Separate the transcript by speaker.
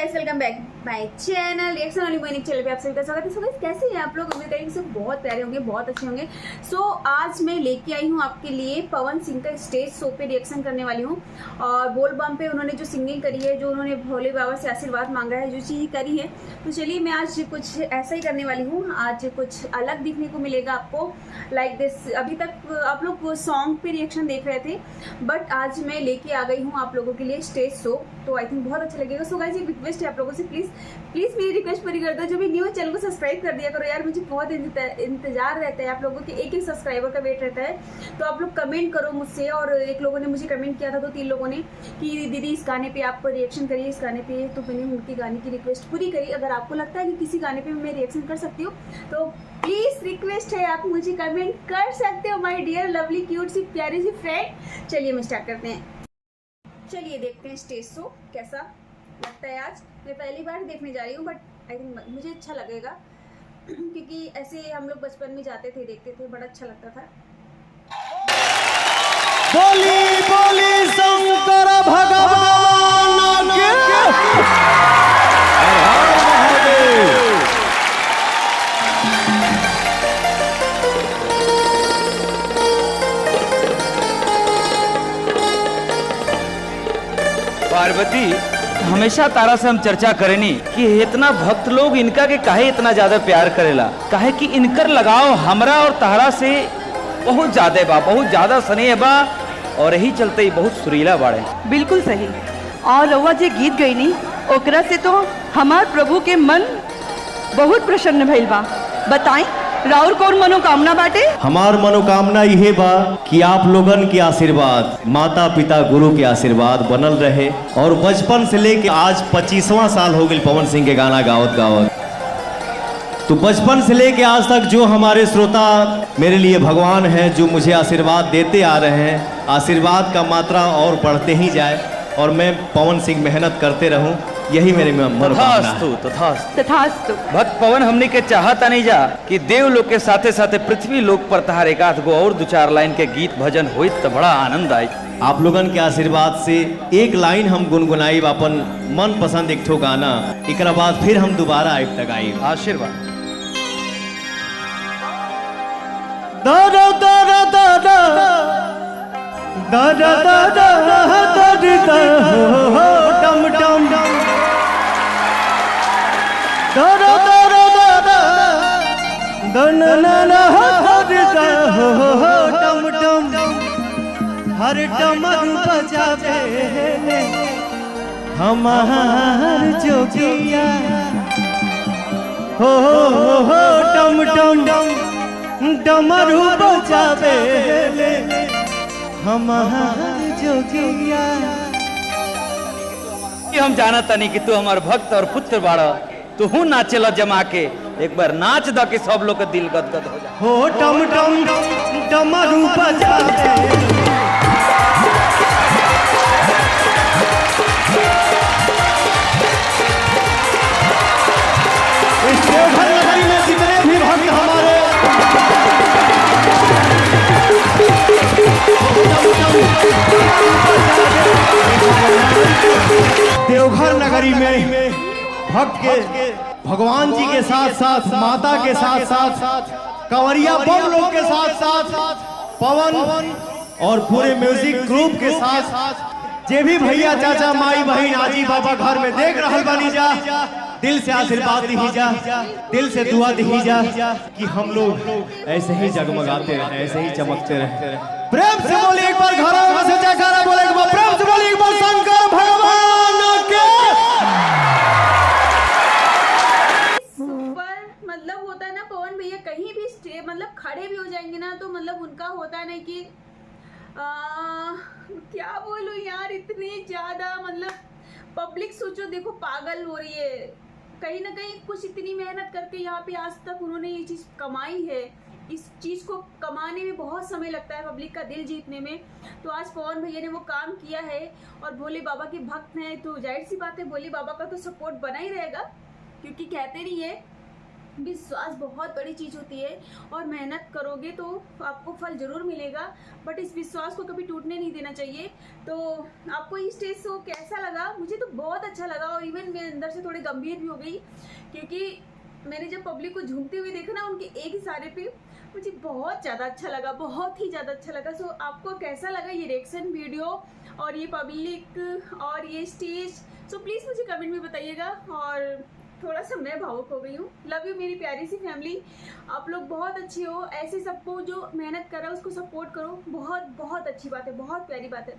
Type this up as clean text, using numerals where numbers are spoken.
Speaker 1: Guys, welcome back my channel reaction वाली monic channel पे आप सभी का स्वागत है। सो गाइस, कैसे हैं आप लोग? उम्मीद करेंगे सब बहुत प्यारे होंगे, बहुत अच्छे होंगे। सो आज मैं लेके आई हूँ आपके लिए पवन सिंह का स्टेज शो पे रिएक्शन करने वाली हूँ। और बोल बम पे उन्होंने जो सिंगिंग करी है, जो उन्होंने भोले बाबा से आशीर्वाद मांगा है, जो चीज़ करी है, तो चलिए मैं आज कुछ ऐसा ही करने वाली हूँ। आज कुछ अलग दिखने को मिलेगा आपको, लाइक दिस। अभी तक आप लोग सॉन्ग पे रिएक्शन देख रहे थे, बट आज मैं लेके आ गई हूँ आप लोगों के लिए स्टेज शो, तो आई थिंक बहुत अच्छा लगेगा। सो गाइस, एक रिक्वेस्ट है आप लोगों से, प्लीज़ मेरी रिक्वेस्ट पूरी कर दो। जो भी न्यू चैनल को सब्सक्राइब कर दिया करो यार, मुझे बहुत इंतजार रहता है आप लोगों के, एक सब्सक्राइबर का वेट रहता है। तो आप लोग कमेंट करो मुझसे। और एक लोगों ने मुझे कमेंट किया था, तो 3 लोगों ने, कि दीदी इस गाने पे आप रिएक्शन करिए, इस गाने पे। तो मैंने उनकी गाने की रिक्वेस्ट पूरी करी। अगर आपको लगता है कि किसी गाने पे मैं रिएक्शन कर सकती हूँ, तो प्लीज़ रिक्वेस्ट है, आप मुझे कमेंट कर सकते हो माय डियर लवली क्यूट सी प्यारी सी फ्रेंड। चलिए मैं स्टार्ट करते हैं। चलिए देखते हैं स्टेज शो कैसा लगता है। आज मैं पहली बार देखने जा रही हूँ, बट आई थिंक मुझे अच्छा लगेगा, क्योंकि ऐसे हम लोग बचपन में जाते थे, देखते थे, बड़ा अच्छा लगता था।
Speaker 2: बोली बोली शंकर भगवान के हर हर महादेव।
Speaker 3: पार्वती, हमेशा तारा से हम चर्चा करेनी कि इतना भक्त लोग इनका के काहे इतना ज्यादा प्यार करेला, काहे कि इनकर लगाव हमरा और तारा से बहुत ज्यादा बा, बहुत ज्यादा स्नेह बा, और यही चलते ही बहुत सुरीला बाड़े।
Speaker 4: बिल्कुल सही। और रउआ जे गीत गईनी ओकरा से तो हमार प्रभु के मन बहुत प्रसन्न भइल बा। बताई राउर कौन मनोकामना बाटे?
Speaker 2: हमार मनोकामना यह बा कि आप लोगन के आशीर्वाद, माता पिता गुरु के आशीर्वाद बनल रहे। और बचपन से लेके आज 25वां साल हो गई पवन सिंह के गाना गावत गावत। तो बचपन से लेके आज तक जो हमारे श्रोता मेरे लिए भगवान हैं, जो मुझे आशीर्वाद देते आ रहे हैं, आशीर्वाद का मात्रा और बढ़ते ही जाए और मैं पवन सिंह मेहनत करते रहूं, यही मेरे मनोकामना है।
Speaker 4: तथास्तु।
Speaker 3: भक्त पवन, हमने के चाहता नहीं जा कि देव लोग के साथे साथे पृथ्वी लोक पर तहार एक आध गो और 2-4 लाइन के गीत भजन होइत तो बड़ा आनंद आई।
Speaker 2: आप लोगन के आशीर्वाद से एक लाइन हम गुनगुनाई अपन मन पसंद एक ठो गाना, एक बाद फिर हम दोबारा आइब तक आई।
Speaker 3: आशीर्वाद।
Speaker 2: दादा दादा दादा दादा दादा दादा डम डम दादा दादा दादा दन ना दादा डम डम हर डमरू बजावे हमार जोगिया हो डम डम डमरू बजावे हमार जोगिया।
Speaker 3: हम जाना तनी कि तू हमार भक्त और पुत्र बाड़ा, तू हूँ नाचेला जमा के, एक बार नाच द कि सब लोग के दिल गदगद हो जाए।
Speaker 2: हो टम टम डमरू बजावे इस देवघर नगरी में जितने भी भक्त हमारे देवघर नगरी में भक्त के भगवान जी के साथ साथ, माता के साथ साथ, कंवरिया बम लोग के साथ साथ, पवन और पूरे म्यूजिक ग्रुप के साथ, जे भी भैया चाचा माई बहन आजी बाबा घर में देख रहल बानी जा, दिल से आशीर्वाद दी जा, दिल से दुआ दी जा कि हम लोग ऐसे ही जगमगाते रहे, ऐसे ही चमकते रहे। प्रेम से बोले एक बार घरों से जयकारा बोले एक बार, प्रेम से बोले एक बार शंकर भगवान के।
Speaker 1: सुपर। मतलब होता है ना, पवन भैया कहीं भी मतलब खड़े भी हो जाएंगे ना, तो मतलब उनका होता है ना कि क्या बोलूं यार, इतनी ज्यादा मतलब पब्लिक सोचो, देखो पागल हो रही है। कहीं ना कहीं कुछ इतनी मेहनत करके यहाँ पे आज तक उन्होंने ये चीज़ कमाई है। इस चीज़ को कमाने में बहुत समय लगता है, पब्लिक का दिल जीतने में। तो आज पवन भैया ने वो काम किया है, और भोले बाबा के भक्त हैं, तो जाहिर सी बात है भोले बाबा का तो सपोर्ट बना ही रहेगा, क्योंकि कहते नहीं है विश्वास बहुत बड़ी चीज़ होती है और मेहनत करोगे तो आपको फल ज़रूर मिलेगा, बट इस विश्वास को कभी टूटने नहीं देना चाहिए। तो आपको ये स्टेज शो कैसा लगा? मुझे तो बहुत अच्छा लगा और इवन मैं अंदर से थोड़ी गंभीर भी हो गई, क्योंकि मैंने जब पब्लिक को झूमते हुए देखा ना उनके एक इशारे पे, मुझे बहुत ज़्यादा अच्छा लगा, बहुत ही ज़्यादा अच्छा लगा। सो आपको कैसा लगा ये रिएक्शन वीडियो और ये पब्लिक और ये स्टेज? सो प्लीज़ मुझे कमेंट में बताइएगा। और थोड़ा सा मैं भावुक हो गई हूँ। लव यू मेरी प्यारी सी फैमिली, आप लोग बहुत अच्छे हो। ऐसे सबको जो मेहनत कर रहा है उसको सपोर्ट करो, बहुत बहुत अच्छी बात है, बहुत प्यारी बात है।